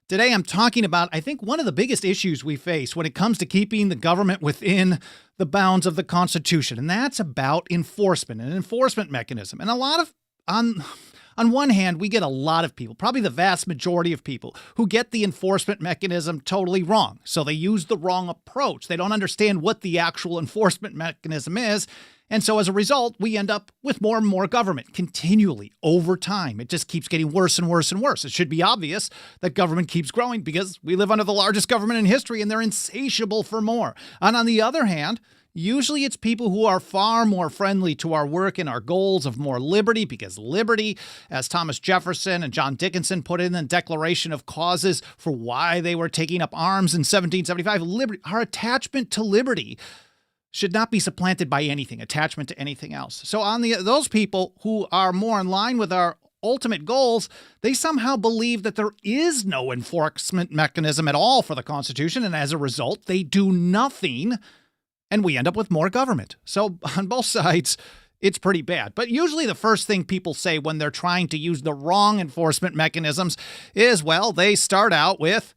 Today, I'm talking about, I think, one of the biggest issues we face when it comes to keeping the government within the bounds of the Constitution, and that's about enforcement, an enforcement mechanism. And on one hand, we get a lot of people, probably the vast majority of people, who get the enforcement mechanism totally wrong. So they use the wrong approach. They don't understand what the actual enforcement mechanism is. And so as a result, we end up with more and more government continually over time. It just keeps getting worse and worse and worse. It should be obvious that government keeps growing because we live under the largest government in history and they're insatiable for more. And on the other hand, usually it's people who are far more friendly to our work and our goals of more liberty, because liberty, as Thomas Jefferson and John Dickinson put it in the Declaration of Causes for why they were taking up arms in 1775, liberty, our attachment to liberty should not be supplanted by anything, attachment to anything else. So those people who are more in line with our ultimate goals, they somehow believe that there is no enforcement mechanism at all for the Constitution, and as a result, they do nothing, and we end up with more government. So on both sides, it's pretty bad. But usually the first thing people say when they're trying to use the wrong enforcement mechanisms is, well, they start out with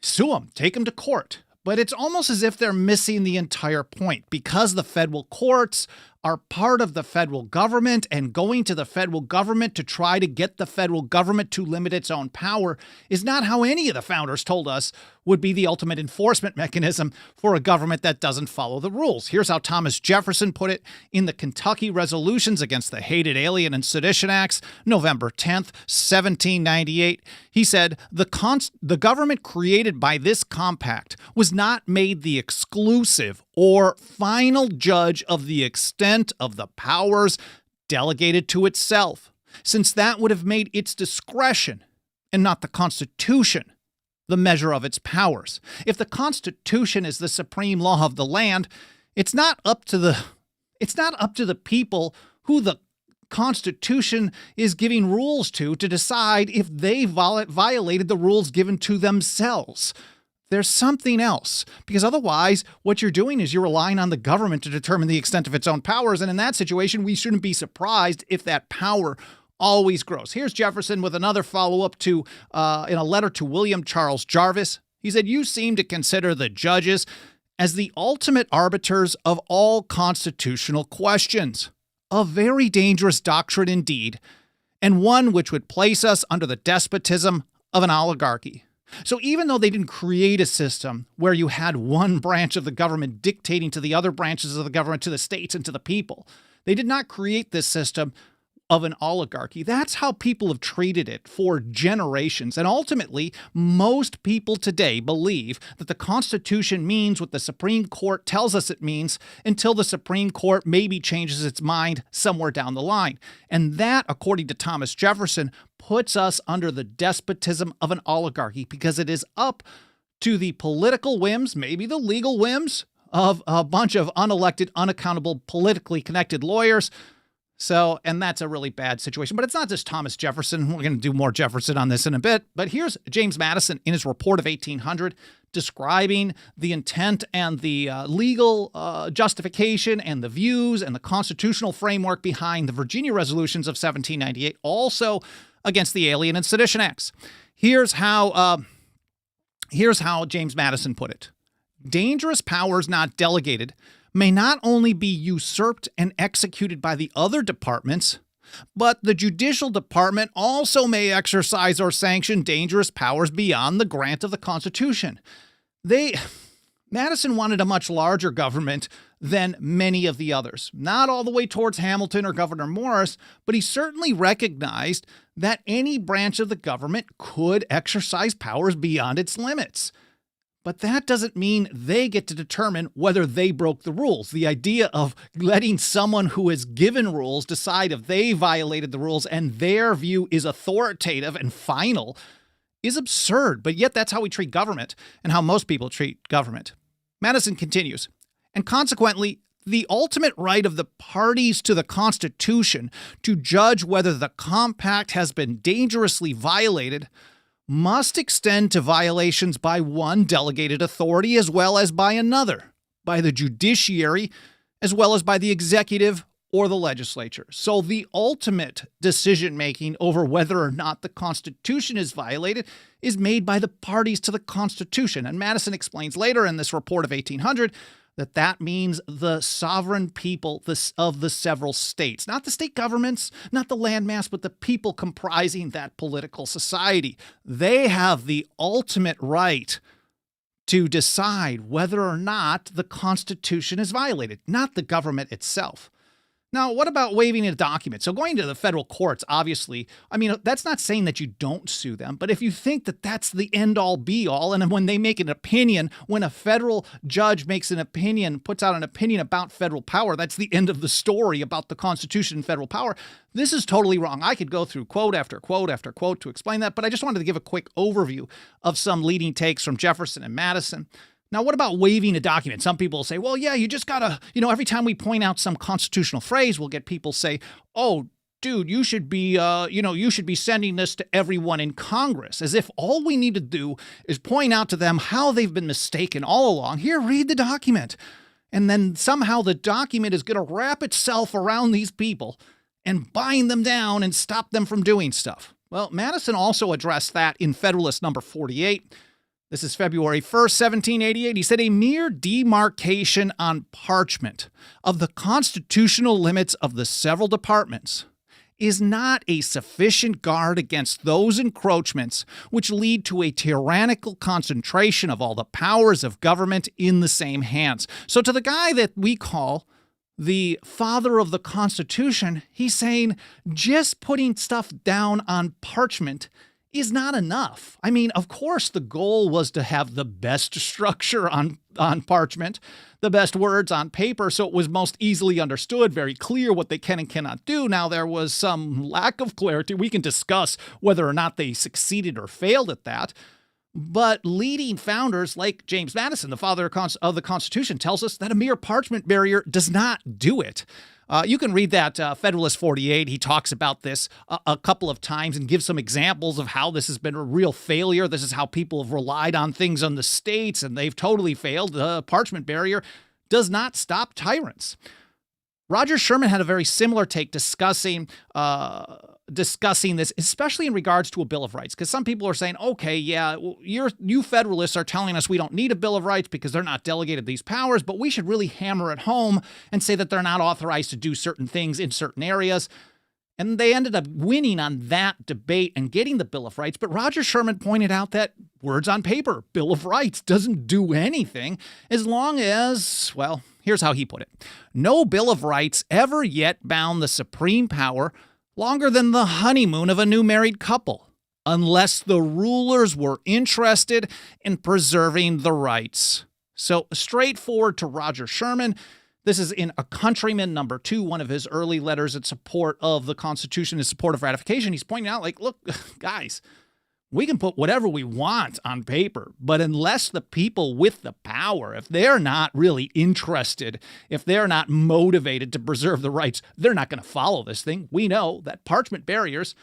sue them, take them to court. But it's almost as if they're missing the entire point, because the federal courts are part of the federal government, and going to the federal government to try to get the federal government to limit its own power is not how any of the founders told us would be the ultimate enforcement mechanism for a government that doesn't follow the rules. Here's how Thomas Jefferson put it in the Kentucky Resolutions against the Hated Alien and Sedition Acts, November 10th, 1798. He said, the government created by this compact was not made the exclusive or final judge of the extent of the powers delegated to itself, since that would have made its discretion, and not the Constitution, the measure of its powers. If the Constitution is the supreme law of the land, it's not up to the people who the Constitution is giving rules to decide if they violated the rules given to themselves. There's something else, because otherwise what you're doing is you're relying on the government to determine the extent of its own powers. And in that situation, we shouldn't be surprised if that power always grows. Here's Jefferson with another follow-up to in a letter to William Charles Jarvis. He said, "You seem to consider the judges as the ultimate arbiters of all constitutional questions. A very dangerous doctrine indeed, and one which would place us under the despotism of an oligarchy." So even though they didn't create a system where you had one branch of the government dictating to the other branches of the government, to the states and to the people, they did not create this system of an oligarchy. That's how people have treated it for generations. And ultimately, most people today believe that the Constitution means what the Supreme Court tells us it means, until the Supreme Court maybe changes its mind somewhere down the line. And that, according to Thomas Jefferson, puts us under the despotism of an oligarchy, because it is up to the political whims, maybe the legal whims, of a bunch of unelected, unaccountable, politically connected lawyers. So, and that's a really bad situation. But it's not just Thomas Jefferson. We're going to do more Jefferson on this in a bit. But here's James Madison in his report of 1800 describing the intent and the legal justification and the views and the constitutional framework behind the Virginia Resolutions of 1798, also against the Alien and Sedition Acts. Here's how James Madison put it. Dangerous powers not delegated may not only be usurped and executed by the other departments, but the judicial department also may exercise or sanction dangerous powers beyond the grant of the Constitution. Madison wanted a much larger government than many of the others. Not all the way towards Hamilton or Gouverneur Morris, but he certainly recognized that any branch of the government could exercise powers beyond its limits. But that doesn't mean they get to determine whether they broke the rules. The idea of letting someone who is given rules decide if they violated the rules and their view is authoritative and final is absurd. But yet that's how we treat government and how most people treat government. Madison continues, and consequently, the ultimate right of the parties to the Constitution to judge whether the compact has been dangerously violated must extend to violations by one delegated authority as well as by another, by the judiciary as well as by the executive or the legislature. So the ultimate decision-making over whether or not the Constitution is violated is made by the parties to the Constitution. And Madison explains later in this report of 1800 that that means the sovereign people of the several states, not the state governments, not the landmass, but the people comprising that political society. They have the ultimate right to decide whether or not the Constitution is violated, not the government itself. Now, what about waiving a document? So going to the federal courts, obviously, I mean, that's not saying that you don't sue them, but if you think that that's the end-all be-all, and when they make an opinion, when a federal judge makes an opinion, puts out an opinion about federal power, that's the end of the story about the Constitution and federal power, this is totally wrong. I could go through quote after quote after quote to explain that, but I just wanted to give a quick overview of some leading takes from Jefferson and Madison. Now, what about waiving a document? Some people say, well, yeah, you just gotta, every time we point out some constitutional phrase, we'll get people say, oh, dude, you should be sending this to everyone in Congress, as if all we need to do is point out to them how they've been mistaken all along. Here, read the document. And then somehow the document is going to wrap itself around these people and bind them down and stop them from doing stuff. Well, Madison also addressed that in Federalist number 48. This is February 1st, 1788. He said, a mere demarcation on parchment of the constitutional limits of the several departments is not a sufficient guard against those encroachments which lead to a tyrannical concentration of all the powers of government in the same hands. So to the guy that we call the father of the Constitution, he's saying just putting stuff down on parchment is not enough. I mean, of course, the goal was to have the best structure on parchment, the best words on paper, so it was most easily understood, very clear what they can and cannot do. Now, there was some lack of clarity. We can discuss whether or not they succeeded or failed at that. But leading founders like James Madison, the father of the Constitution, tells us that a mere parchment barrier does not do it. You can read that Federalist 48. He talks about this a couple of times and gives some examples of how this has been a real failure. This is how people have relied on things on the states, and they've totally failed. The parchment barrier does not stop tyrants. Roger Sherman had a very similar take discussing this, especially in regards to a Bill of Rights, because some people are saying, okay, yeah, you Federalists are telling us we don't need a Bill of Rights because they're not delegated these powers, but we should really hammer it home and say that they're not authorized to do certain things in certain areas. And they ended up winning on that debate and getting the Bill of Rights. But Roger Sherman pointed out that words on paper, Bill of Rights, doesn't do anything as long as, well, here's how he put it. No Bill of Rights ever yet bound the supreme power longer than the honeymoon of a new married couple, unless the rulers were interested in preserving the rights. So straightforward to Roger Sherman. This is in A Countryman number 2, one of his early letters in support of the Constitution, in support of ratification. He's pointing out, like, look, guys, we can put whatever we want on paper, but unless the people with the power, if they're not really interested, if they're not motivated to preserve the rights, they're not going to follow this thing. We know that parchment barriers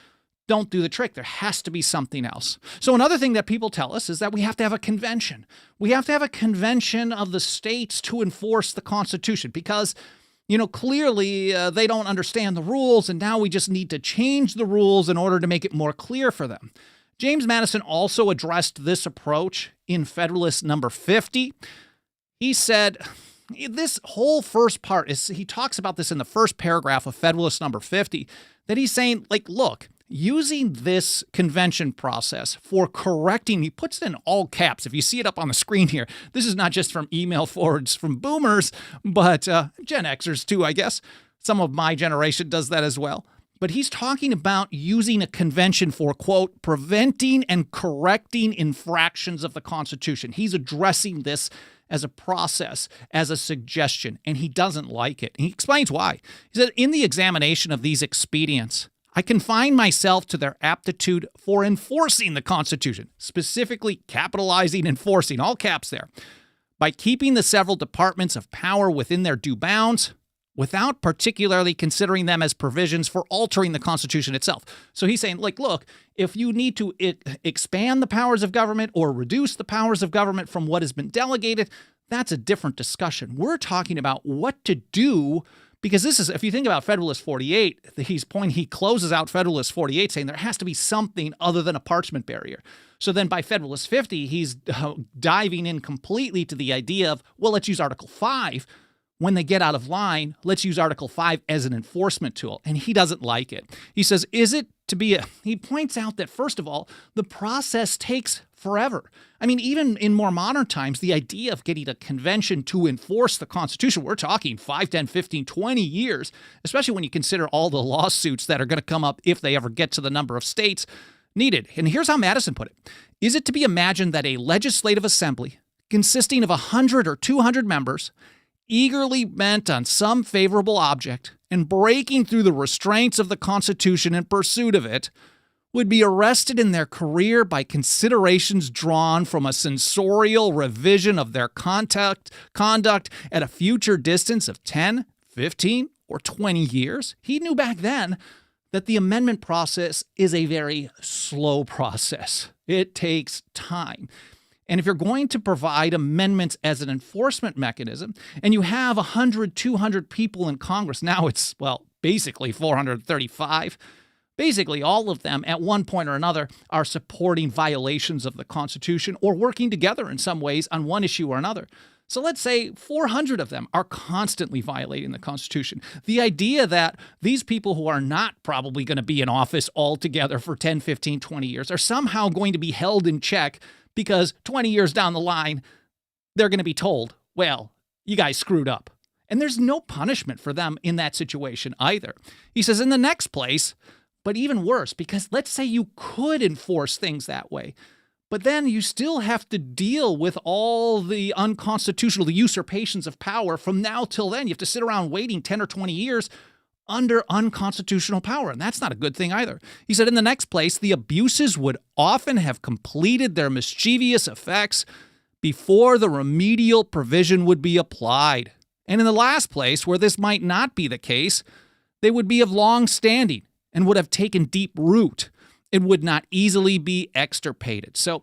don't do the trick. There has to be something else. So another thing that people tell us is that we have to have a convention. We have to have a convention of the states to enforce the Constitution because, clearly they don't understand the rules, and now we just need to change the rules in order to make it more clear for them. James Madison also addressed this approach in Federalist number 50. He said, this whole first part, he talks about this in the first paragraph of Federalist number 50, that he's saying, like, look, using this convention process for correcting, he puts it in all caps. If you see it up on the screen here, this is not just from email forwards from boomers, but Gen Xers too, I guess. Some of my generation does that as well. But he's talking about using a convention for, quote, preventing and correcting infractions of the Constitution. He's addressing this as a process, as a suggestion, and he doesn't like it. And he explains why. He said, in the examination of these expedients, I confine myself to their aptitude for enforcing the Constitution, specifically capitalizing enforcing, all caps there, by keeping the several departments of power within their due bounds, without particularly considering them as provisions for altering the Constitution itself. So he's saying, like, look, if you need to expand the powers of government or reduce the powers of government from what has been delegated, that's a different discussion. We're talking about what to do Because this is, if you think about Federalist 48, he closes out Federalist 48 saying there has to be something other than a parchment barrier. So then by Federalist 50, he's diving in completely to the idea of, well, let's use Article 5. When they get out of line, let's use Article 5 as an enforcement tool. And he doesn't like it. He says, he points out that, first of all, the process takes forever. I mean, even in more modern times, the idea of getting a convention to enforce the Constitution, we're talking 5, 10, 15, 20 years, especially when you consider all the lawsuits that are going to come up if they ever get to the number of states needed. And here's how Madison put it. Is it to be imagined that a legislative assembly consisting of 100 or 200 members eagerly bent on some favorable object and breaking through the restraints of the Constitution in pursuit of it would be arrested in their career by considerations drawn from a censorial revision of their conduct at a future distance of 10, 15, or 20 years? He knew back then that the amendment process is a very slow process. It takes time. And if you're going to provide amendments as an enforcement mechanism, and you have 100, 200 people in Congress, now it's, basically 435, basically all of them at one point or another are supporting violations of the Constitution or working together in some ways on one issue or another. So let's say 400 of them are constantly violating the Constitution. The idea that these people who are not probably going to be in office altogether for 10, 15, 20 years are somehow going to be held in check because 20 years down the line, they're going to be told, well, you guys screwed up. And there's no punishment for them in that situation either. He says, in the next place, but even worse, because let's say you could enforce things that way, but then you still have to deal with all the unconstitutional, the usurpations of power from now till then. You have to sit around waiting 10 or 20 years under unconstitutional power, and that's not a good thing either. He said, in the next place, the abuses would often have completed their mischievous effects before the remedial provision would be applied. And in the last place, where this might not be the case, they would be of long standing and would have taken deep root. It would not easily be extirpated. So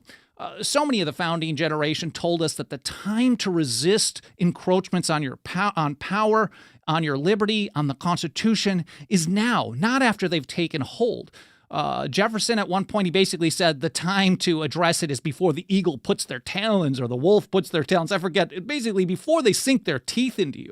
many of the founding generation told us that the time to resist encroachments on your on power, on your liberty, on the Constitution is now, not after they've taken hold. Jefferson, at one point, he basically said the time to address it is before the eagle puts their talons or the wolf puts their talons. I forget. Basically, before they sink their teeth into you.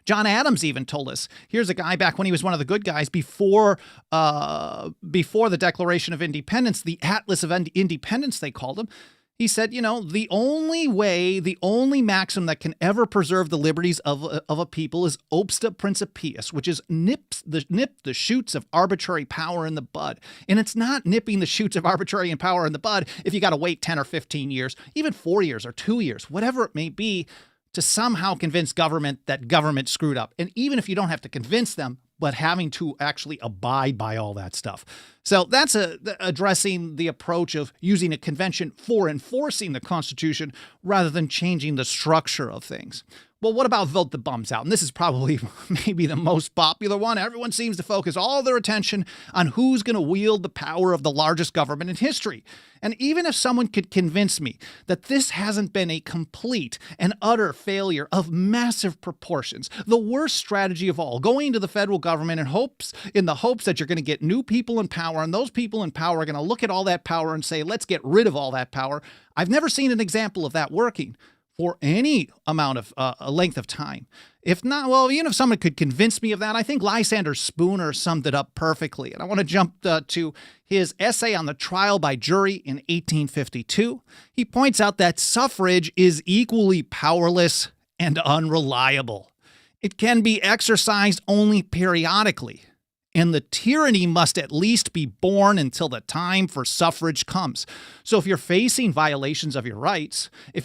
John Adams even told us, here's a guy back when he was one of the good guys before the Declaration of Independence, the Atlas of Independence, they called him. He said, the only maxim that can ever preserve the liberties of a people is obsta principiis, which is nip the shoots of arbitrary power in the bud. And it's not nipping the shoots of arbitrary power in the bud if you got to wait 10 or 15 years, even 4 years or 2 years, whatever it may be, to somehow convince government that government screwed up. And even if you don't have to convince them, but having to actually abide by all that stuff. So that's addressing the approach of using a convention for enforcing the Constitution rather than changing the structure of things. Well, what about vote the bums out? And this is probably maybe the most popular one. Everyone seems to focus all their attention on who's going to wield the power of the largest government in history. And even if someone could convince me that this hasn't been a complete and utter failure of massive proportions, the worst strategy of all, going to the federal government in the hopes that you're going to get new people in power, and those people in power are going to look at all that power and say, let's get rid of all that power. I've never seen an example of that working for any amount of length of time. If not, well, even if someone could convince me of that, I think Lysander Spooner summed it up perfectly. And I want to jump to his essay on the trial by jury in 1852. He points out that suffrage is equally powerless and unreliable. It can be exercised only periodically, and the tyranny must at least be borne until the time for suffrage comes. So if you're facing violations of your rights, if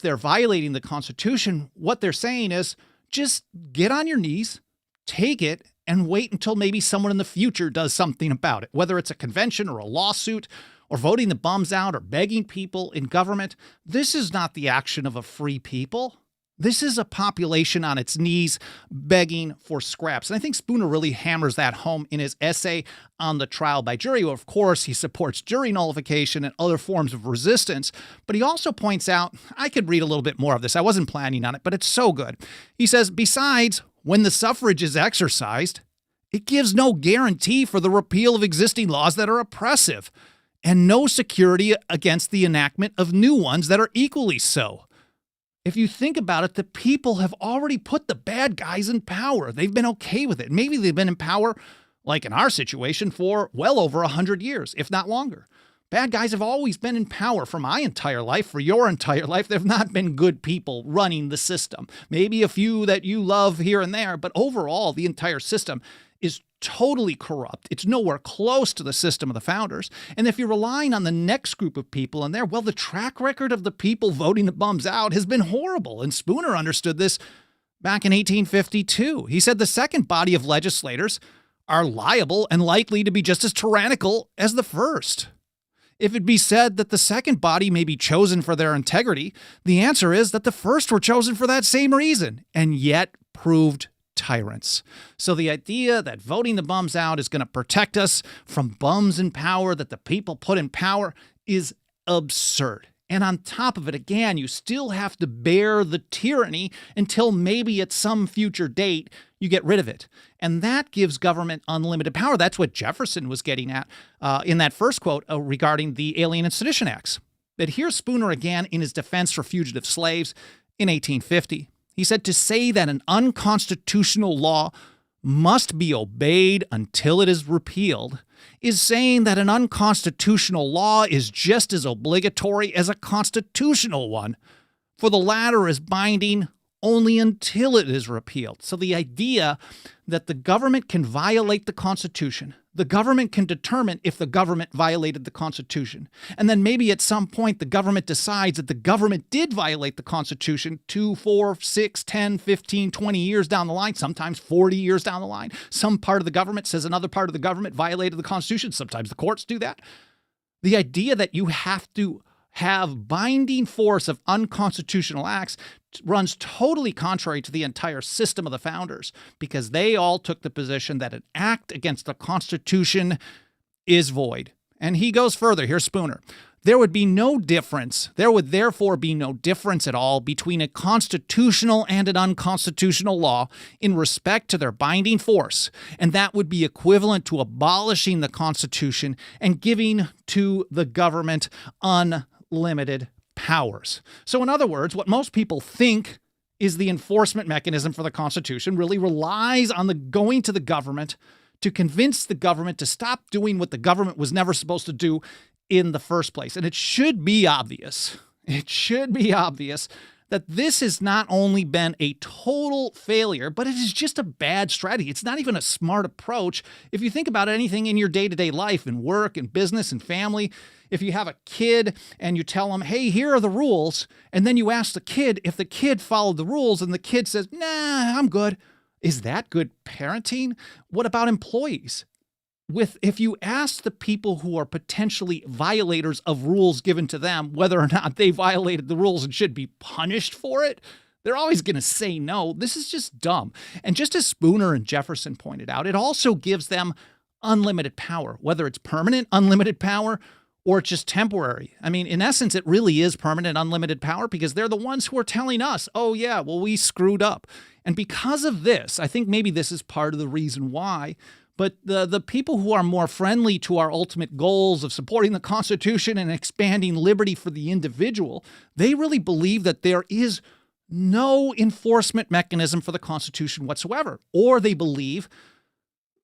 they're violating the Constitution, what they're saying is just get on your knees, take it, and wait until maybe someone in the future does something about it, whether it's a convention or a lawsuit or voting the bums out or begging people in government. This is not the action of a free people. This is a population on its knees begging for scraps. And I think Spooner really hammers that home in his essay on the trial by jury. Well, of course, he supports jury nullification and other forms of resistance, but he also points out, I could read a little bit more of this. I wasn't planning on it, but it's so good. He says, besides, when the suffrage is exercised, it gives no guarantee for the repeal of existing laws that are oppressive, and no security against the enactment of new ones that are equally so. If you think about it, the people have already put the bad guys in power. They've been okay with it. Maybe they've been in power, like in our situation, for well over 100 years, if not longer. Bad guys have always been in power for my entire life, for your entire life. There have not been good people running the system. Maybe a few that you love here and there, but overall, the entire system is totally corrupt. It's nowhere close to the system of the founders. And if you're relying on the next group of people in there, well, the track record of the people voting the bums out has been horrible. And Spooner understood this back in 1852. He said the second body of legislators are liable and likely to be just as tyrannical as the first. If it be said that the second body may be chosen for their integrity, the answer is that the first were chosen for that same reason, and yet proved tyrants. So the idea that voting the bums out is going to protect us from bums in power that the people put in power is absurd. And on top of it, again, you still have to bear the tyranny until maybe at some future date you get rid of it. And that gives government unlimited power. That's what Jefferson was getting at in that first quote regarding the Alien and Sedition Acts. But here's Spooner again in his defense for fugitive slaves in 1850. He said, to say that an unconstitutional law must be obeyed until it is repealed is saying that an unconstitutional law is just as obligatory as a constitutional one, for the latter is binding only until it is repealed. So the idea that the government can violate the Constitution, the government can determine if the government violated the Constitution, and then maybe at some point the government decides that the government did violate the Constitution 2, 4, 6, 10, 15, 20 years down the line, sometimes 40 years down the line. Some part of the government says another part of the government violated the Constitution. Sometimes the courts do that. The idea that you have to have binding force of unconstitutional acts runs totally contrary to the entire system of the founders, because they all took the position that an act against the Constitution is void. And he goes further. Here's Spooner. There would be no difference. There would therefore be no difference at all between a constitutional and an unconstitutional law in respect to their binding force, and that would be equivalent to abolishing the Constitution and giving to the government unlimited powers. So in other words, what most people think is the enforcement mechanism for the Constitution really relies on the going to the government to convince the government to stop doing what the government was never supposed to do in the first place. And it should be obvious. It should be obvious that this has not only been a total failure, but it is just a bad strategy. It's not even a smart approach. If you think about anything in your day-to-day life, in work, in business, and family, if you have a kid and you tell them, hey, here are the rules, and then you ask the kid if the kid followed the rules and the kid says, nah, I'm good. Is that good parenting? What about employees? If you ask the people who are potentially violators of rules given to them whether or not they violated the rules and should be punished for it, they're always going to say no. This is just dumb. And just as Spooner and Jefferson pointed out, it also gives them unlimited power, whether it's permanent unlimited power or it's just temporary. I mean, in essence, it really is permanent unlimited power, because they're the ones who are telling us, oh yeah, well, we screwed up. And because of this, I think maybe this is part of the reason why, but the people who are more friendly to our ultimate goals of supporting the Constitution and expanding liberty for the individual, they really believe that there is no enforcement mechanism for the Constitution whatsoever. Or they believe,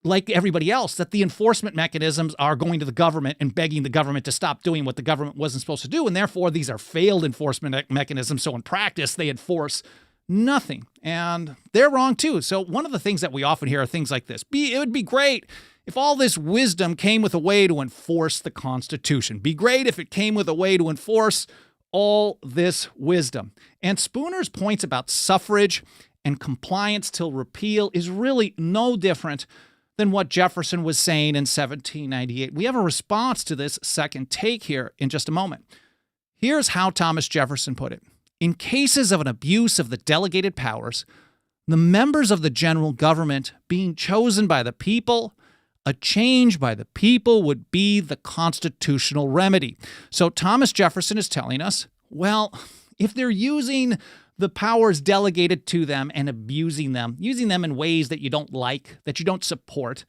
like everybody else, that the enforcement mechanisms are going to the government and begging the government to stop doing what the government wasn't supposed to do, and therefore these are failed enforcement mechanisms, so in practice they enforce nothing. And they're wrong too. So one of the things that we often hear are things like this. It would be great if all this wisdom came with a way to enforce the Constitution. Be great if it came with a way to enforce all this wisdom. And Spooner's points about suffrage and compliance till repeal is really no different than what Jefferson was saying in 1798. We have a response to this second take here in just a moment. Here's how Thomas Jefferson put it. In cases of an abuse of the delegated powers, the members of the general government being chosen by the people, a change by the people would be the constitutional remedy. So Thomas Jefferson is telling us, well, if they're using the powers delegated to them and abusing them, using them in ways that you don't like, that you don't support,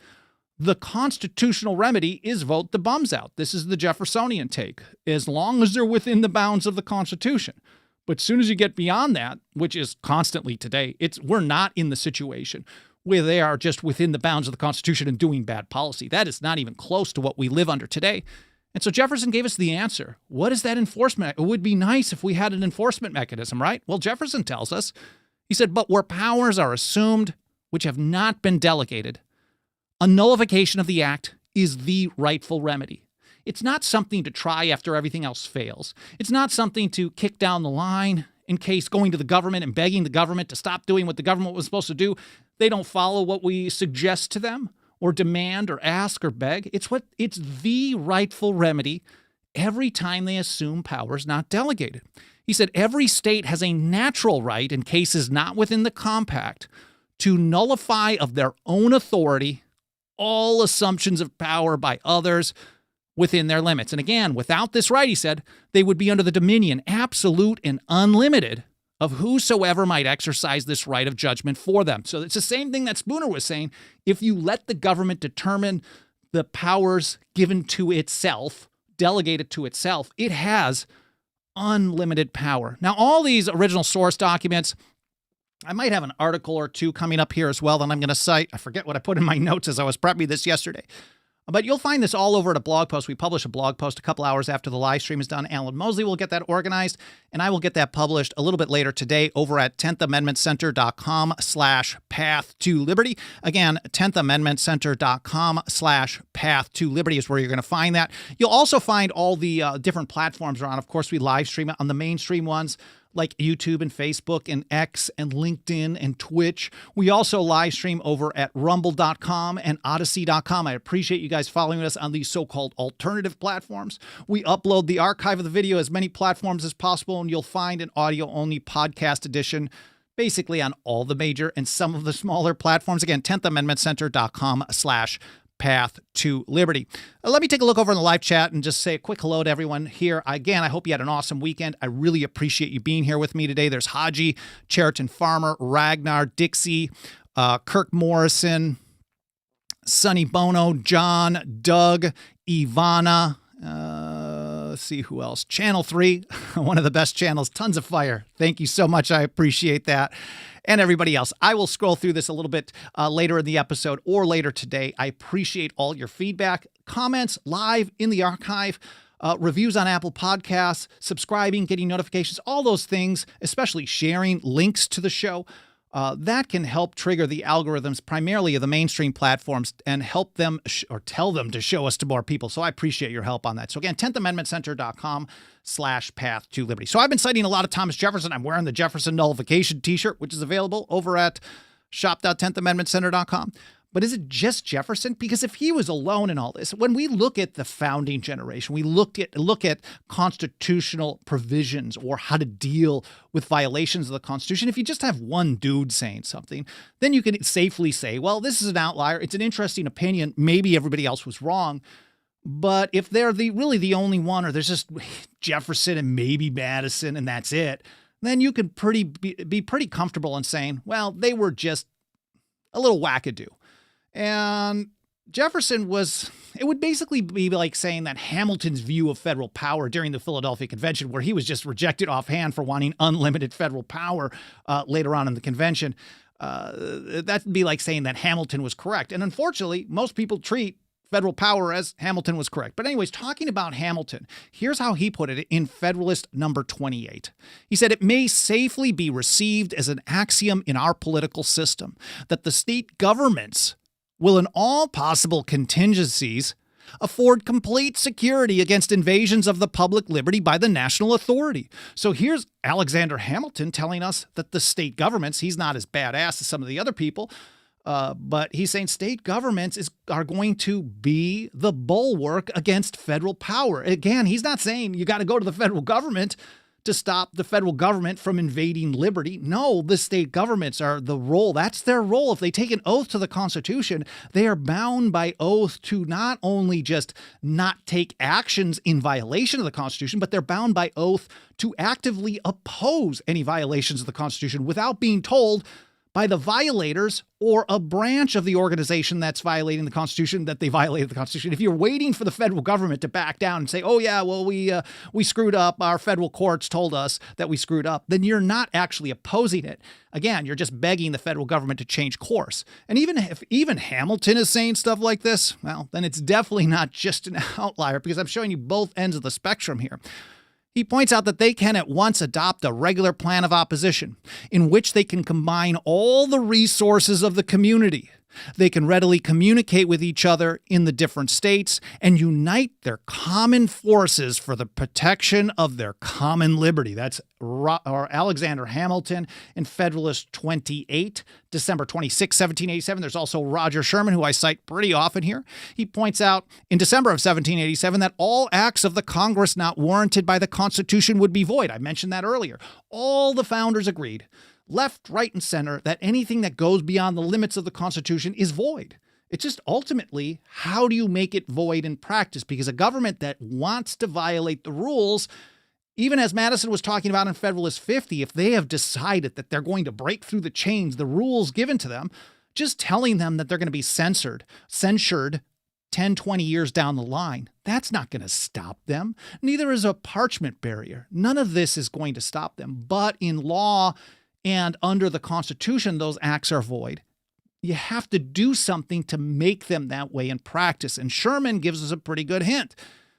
the constitutional remedy is vote the bums out. This is the Jeffersonian take, as long as they're within the bounds of the Constitution. But as soon as you get beyond that, which is constantly today, we're not in the situation where they are just within the bounds of the Constitution and doing bad policy. That is not even close to what we live under today. And so Jefferson gave us the answer. What is that enforcement? It would be nice if we had an enforcement mechanism, right? Well, Jefferson tells us, he said, but where powers are assumed which have not been delegated, a nullification of the act is the rightful remedy. It's not something to try after everything else fails. It's not something to kick down the line in case going to the government and begging the government to stop doing what the government was supposed to do. They don't follow what we suggest to them or demand or ask or beg. It's the rightful remedy every time they assume powers not delegated. He said every state has a natural right in cases not within the compact to nullify of their own authority all assumptions of power by others within their limits. And again, without this right, he said, they would be under the dominion, absolute and unlimited, of whosoever might exercise this right of judgment for them. So it's the same thing that Spooner was saying. If you let the government determine the powers given to itself, delegated to itself, it has unlimited power. Now, all these original source documents, I might have an article or two coming up here as well that I'm going to cite. I forget what I put in my notes as I was prepping this yesterday. But you'll find this all over at a blog post. We publish a blog post a couple hours after the live stream is done. Alan Mosley will get that organized, and I will get that published a little bit later today over at 10thamendmentcenter.com/path-to-liberty. Again, 10thamendmentcenter.com/path-to-liberty is where you're going to find that. You'll also find all the different platforms we're on. Of course, we live stream it on the mainstream ones, like YouTube and Facebook and X and LinkedIn and Twitch. We also live stream over at rumble.com and odyssey.com. I appreciate you guys following us on these so-called alternative platforms. We upload the archive of the video as many platforms as possible, and you'll find an audio-only podcast edition basically on all the major and some of the smaller platforms. Again, 10thamendmentcenter.com/path-to-liberty. Let me take a look over in the live chat and just say a quick hello to everyone here. Again, I hope you had an awesome weekend. I really appreciate you being here with me today. There's Haji, Cheriton Farmer, Ragnar, Dixie, Kirk Morrison, Sonny Bono, John, Doug, Ivana, let's see who else. Channel 3, one of the best channels, tons of fire. Thank you so much. I appreciate that. And everybody else. I will scroll through this a little bit later in the episode or later today. I appreciate all your feedback, comments live in the archive, reviews on Apple Podcasts, subscribing, getting notifications, all those things, especially sharing links to the show. That can help trigger the algorithms primarily of the mainstream platforms and help them or tell them to show us to more people. So I appreciate your help on that. So again, 10thamendmentcenter.com/path-to-liberty. So I've been citing a lot of Thomas Jefferson. I'm wearing the Jefferson Nullification t-shirt, which is available over at shop.10thamendmentcenter.com. But is it just Jefferson? Because if he was alone in all this, when we look at the founding generation, we look at constitutional provisions or how to deal with violations of the Constitution. If you just have one dude saying something, then you can safely say, well, this is an outlier. It's an interesting opinion. Maybe everybody else was wrong. But if they're really the only one, or there's just Jefferson and maybe Madison and that's it, then you can be pretty comfortable in saying, well, they were just a little wackadoo. And Jefferson it would basically be like saying that Hamilton's view of federal power during the Philadelphia Convention, where he was just rejected offhand for wanting unlimited federal power later on in the convention, that'd be like saying that Hamilton was correct. And unfortunately, most people treat federal power as Hamilton was correct. But anyways, talking about Hamilton, here's how he put it in Federalist number 28. He said, it may safely be received as an axiom in our political system that the state governments will in all possible contingencies afford complete security against invasions of the public liberty by the national authority. So here's Alexander Hamilton telling us that the state governments, he's not as badass as some of the other people, but he's saying state governments are going to be the bulwark against federal power. Again, he's not saying you got to go to the federal government to stop the federal government from invading liberty. No, the state governments are the role. That's their role. If they take an oath to the Constitution, they are bound by oath to not only just not take actions in violation of the Constitution, but they're bound by oath to actively oppose any violations of the Constitution without being told by the violators or a branch of the organization that's violating the Constitution that they violated the Constitution. If you're waiting for the federal government to back down and say, oh yeah, well, we screwed up, our federal courts told us that we screwed up, then you're not actually opposing it. Again, you're just begging the federal government to change course. And even Hamilton is saying stuff like this, well, then it's definitely not just an outlier, because I'm showing you both ends of the spectrum here. He points out that they can at once adopt a regular plan of opposition in which they can combine all the resources of the community. They can readily communicate with each other in the different states and unite their common forces for the protection of their common liberty. That's Alexander Hamilton in Federalist 28, December 26, 1787. There's also Roger Sherman, who I cite pretty often here. He points out in December of 1787 that all acts of the Congress not warranted by the Constitution would be void. I mentioned that earlier. All the founders agreed, left, right, and center, that anything that goes beyond the limits of the Constitution is void. It's just ultimately, how do you make it void in practice? Because a government that wants to violate the rules, even as Madison was talking about in Federalist 50, if they have decided that they're going to break through the chains, the rules given to them, just telling them that they're going to be censured 10, 20 years down the line, that's not going to stop them. Neither is a parchment barrier. None of this is going to stop them. But in law and under the Constitution, those acts are void. You have to do something to make them that way in practice. And Sherman gives us a pretty good hint.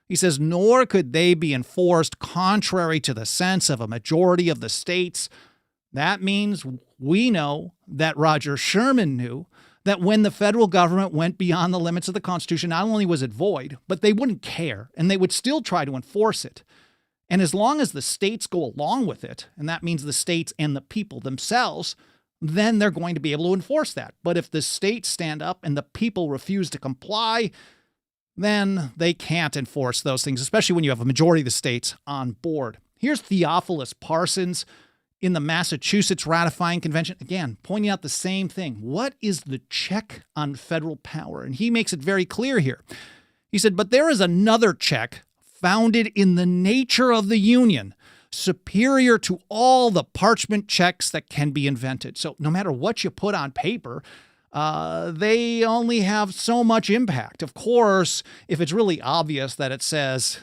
He says, nor could they be enforced contrary to the sense of a majority of the states. That means we know that Roger Sherman knew that when the federal government went beyond the limits of the Constitution, not only was it void, but they wouldn't care, and they would still try to enforce it. And as long as the states go along with it, and that means the states and the people themselves, then they're going to be able to enforce that. But if the states stand up and the people refuse to comply, then they can't enforce those things, especially when you have a majority of the states on board. Here's Theophilus Parsons in the Massachusetts Ratifying Convention, again, pointing out the same thing. What is the check on federal power? And he makes it very clear here. He said, but there is another check founded in the nature of the Union, superior to all the parchment checks that can be invented. So no matter what you put on paper, they only have so much impact. Of course, if it's really obvious that it says,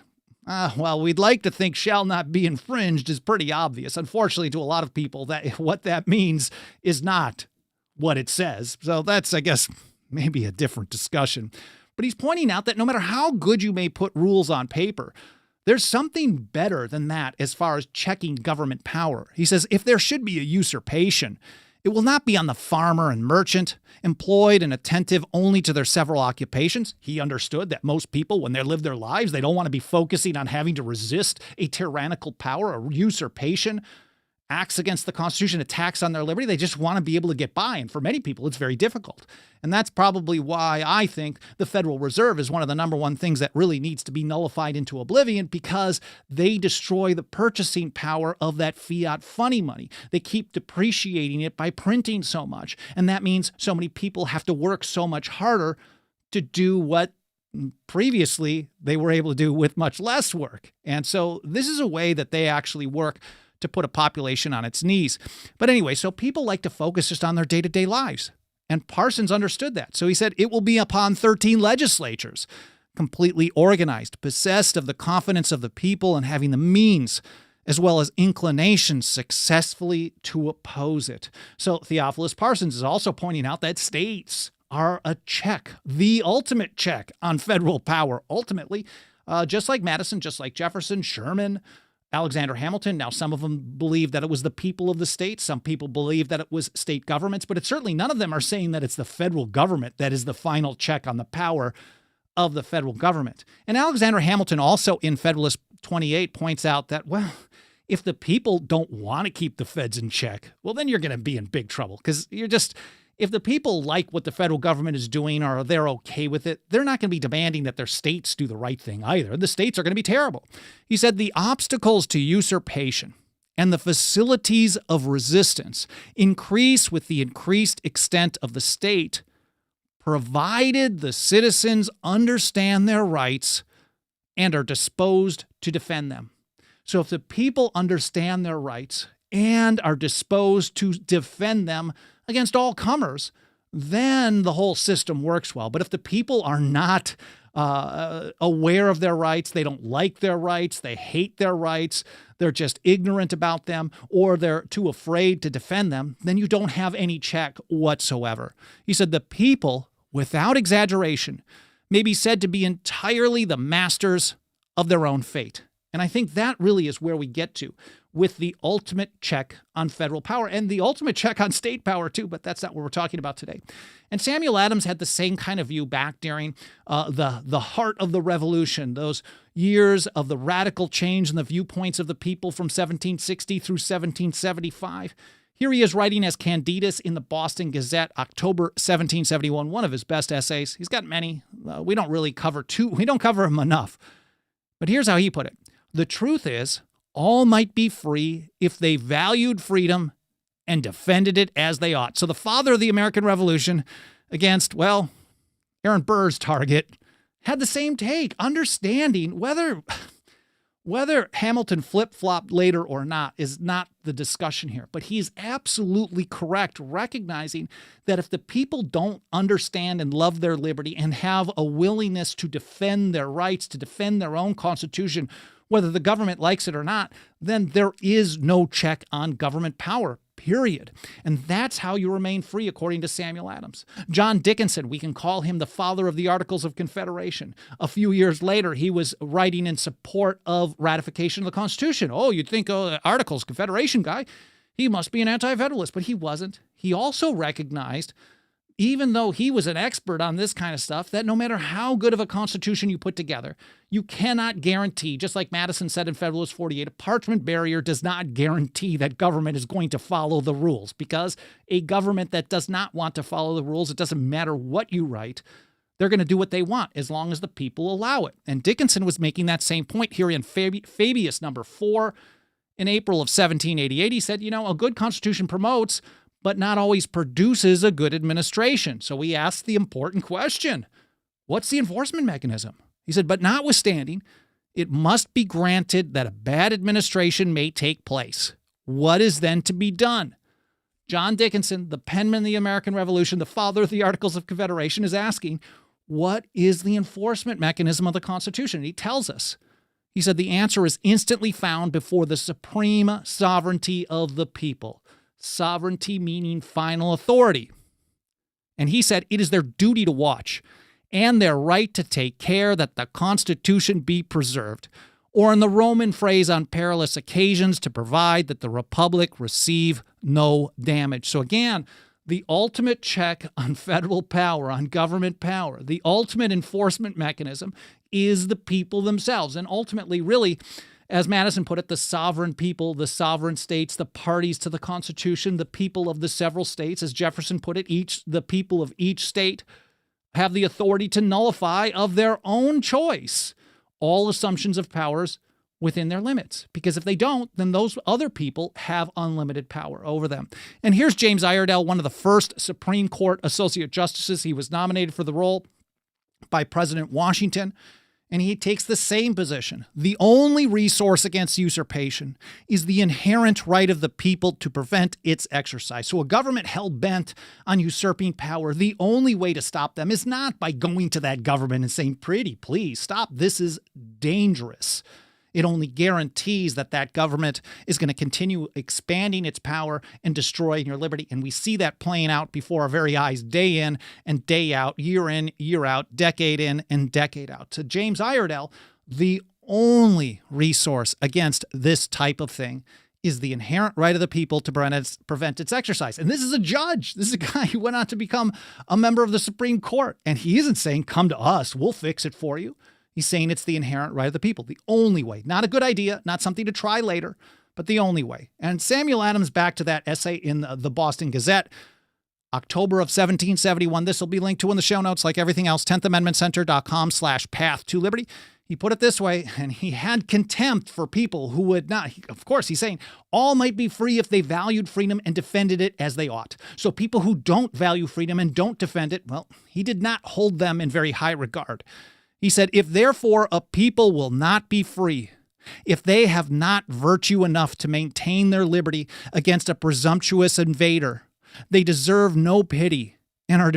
well, we'd like to think shall not be infringed is pretty obvious. Unfortunately, to a lot of people, that what that means is not what it says. So that's, I guess, maybe a different discussion. But he's pointing out that no matter how good you may put rules on paper, there's something better than that as far as checking government power. He says, if there should be a usurpation, it will not be on the farmer and merchant, employed and attentive only to their several occupations. He understood that most people, when they live their lives, they don't want to be focusing on having to resist a tyrannical power, a usurpation, acts against the Constitution, attacks on their liberty. They just want to be able to get by. And for many people, it's very difficult. And that's probably why I think the Federal Reserve is one of the number one things that really needs to be nullified into oblivion, because they destroy the purchasing power of that fiat funny money. They keep depreciating it by printing so much. And that means so many people have to work so much harder to do what previously they were able to do with much less work. And so this is a way that they actually work to put a population on its knees. But anyway, so people like to focus just on their day-to-day lives. And Parsons understood that. So he said, it will be upon 13 legislatures, completely organized, possessed of the confidence of the people and having the means, as well as inclination, successfully to oppose it. So Theophilus Parsons is also pointing out that states are a check, the ultimate check on federal power. Ultimately, just like Madison, just like Jefferson, Sherman, Alexander Hamilton. Now, some of them believe that it was the people of the states. Some people believe that it was state governments, but it's certainly none of them are saying that it's the federal government that is the final check on the power of the federal government. And Alexander Hamilton also in Federalist 28 points out that, well, if the people don't want to keep the feds in check, well, then you're going to be in big trouble, because If the people like what the federal government is doing or they're okay with it, they're not going to be demanding that their states do the right thing either. The states are going to be terrible. He said the obstacles to usurpation and the facilities of resistance increase with the increased extent of the state, provided the citizens understand their rights and are disposed to defend them. So if the people understand their rights and are disposed to defend them against all comers, then the whole system works well. But if the people are not aware of their rights, they don't like their rights, they hate their rights, they're just ignorant about them, or they're too afraid to defend them, then you don't have any check whatsoever. He said the people, without exaggeration, may be said to be entirely the masters of their own fate. And I think that really is where we get to with the ultimate check on federal power and the ultimate check on state power too, but that's not what we're talking about today. And Samuel Adams had the same kind of view back during the heart of the revolution, those years of the radical change in the viewpoints of the people from 1760 through 1775. Here he is writing as Candidus in the Boston Gazette, October 1771, one of his best essays. He's got many. We don't cover them enough. But here's how he put it. The truth is, all might be free if they valued freedom and defended it as they ought. So the father of the American Revolution against, well, Aaron Burr's target had the same take, understanding whether Hamilton flip-flopped later or not is not the discussion here. But he's absolutely correct, recognizing that if the people don't understand and love their liberty and have a willingness to defend their rights, to defend their own constitution, whether the government likes it or not, then there is no check on government power, period. And that's how you remain free, according to Samuel Adams. John Dickinson, we can call him the father of the Articles of Confederation. A few years later, he was writing in support of ratification of the Constitution. Oh, you'd think, Articles, Confederation guy, he must be an anti-federalist, but he wasn't. He also recognized, even though he was an expert on this kind of stuff, that no matter how good of a constitution you put together, you cannot guarantee, just like Madison said in Federalist 48, a parchment barrier does not guarantee that government is going to follow the rules, because a government that does not want to follow the rules, it doesn't matter what you write, they're going to do what they want as long as the people allow it. And Dickinson was making that same point here in Fabius number 4 in April of 1788. He said, a good constitution promotes but not always produces a good administration. So we asked the important question, what's the enforcement mechanism? He said, but notwithstanding, it must be granted that a bad administration may take place. What is then to be done? John Dickinson, the penman of the American Revolution, the father of the Articles of Confederation, is asking, what is the enforcement mechanism of the Constitution? And he tells us. He said the answer is instantly found before the supreme sovereignty of the people. Sovereignty meaning final authority. And he said it is their duty to watch and their right to take care that the Constitution be preserved, or in the Roman phrase on perilous occasions, to provide that the Republic receive no damage. So again, the ultimate check on federal power, on government power, the ultimate enforcement mechanism is the people themselves. And ultimately, really, as Madison put it, the sovereign people, the sovereign states, the parties to the Constitution, the people of the several states, as Jefferson put it, the people of each state have the authority to nullify of their own choice all assumptions of powers within their limits. Because if they don't, then those other people have unlimited power over them. And here's James Iredell, one of the first Supreme Court Associate Justices. He was nominated for the role by President Washington. And he takes the same position. The only resource against usurpation is the inherent right of the people to prevent its exercise. So a government hell-bent on usurping power, the only way to stop them is not by going to that government and saying, pretty please, stop, this is dangerous. It only guarantees that that government is going to continue expanding its power and destroying your liberty. And we see that playing out before our very eyes day in and day out, year in, year out, decade in and decade out. To James Iredell, the only resource against this type of thing is the inherent right of the people to prevent its exercise. And this is a judge. This is a guy who went on to become a member of the Supreme Court. And he isn't saying, come to us, we'll fix it for you. He's saying it's the inherent right of the people, the only way. Not a good idea, not something to try later, but the only way. And Samuel Adams, back to that essay in the Boston Gazette, October of 1771. This will be linked to in the show notes, like everything else, 10thamendmentcenter.com/path to liberty. He put it this way, and he had contempt for people who would not. Of course, he's saying all might be free if they valued freedom and defended it as they ought. So people who don't value freedom and don't defend it, well, he did not hold them in very high regard. He said, if therefore a people will not be free, if they have not virtue enough to maintain their liberty against a presumptuous invader, they deserve no pity and are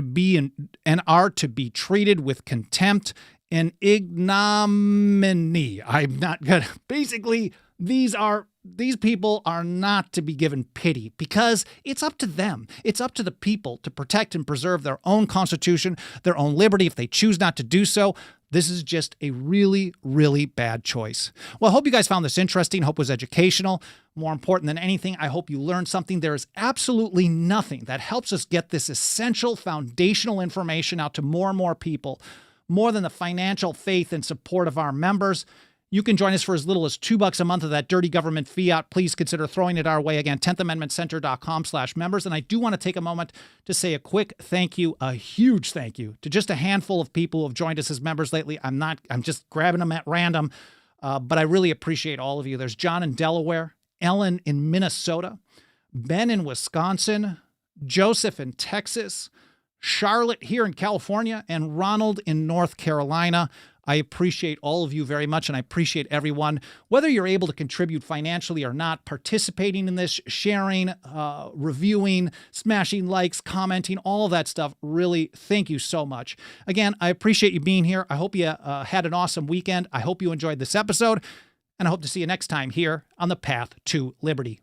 to be treated with contempt and ignominy. I'm not gonna. Basically, these people are not to be given pity because it's up to them. It's up to the people to protect and preserve their own constitution, their own liberty if they choose not to do so. This is just a really, really bad choice. Well, I hope you guys found this interesting. Hope it was educational. More important than anything, I hope you learned something. There is absolutely nothing that helps us get this essential foundational information out to more and more people, more than the financial faith and support of our members. You can join us for as little as $2 a month of that dirty government fiat. Please consider throwing it our way. Again, 10thamendmentcenter.com/members. And I do want to take a moment to say a quick thank you, a huge thank you to just a handful of people who have joined us as members lately. I'm just grabbing them at random, but I really appreciate all of you. There's John in Delaware, Ellen in Minnesota, Ben in Wisconsin, Joseph in Texas, Charlotte here in California, and Ronald in North Carolina. I appreciate all of you very much, and I appreciate everyone, whether you're able to contribute financially or not, participating in this, sharing, reviewing, smashing likes, commenting, all of that stuff. Really, thank you so much. Again, I appreciate you being here. I hope you had an awesome weekend. I hope you enjoyed this episode, and I hope to see you next time here on the Path to Liberty.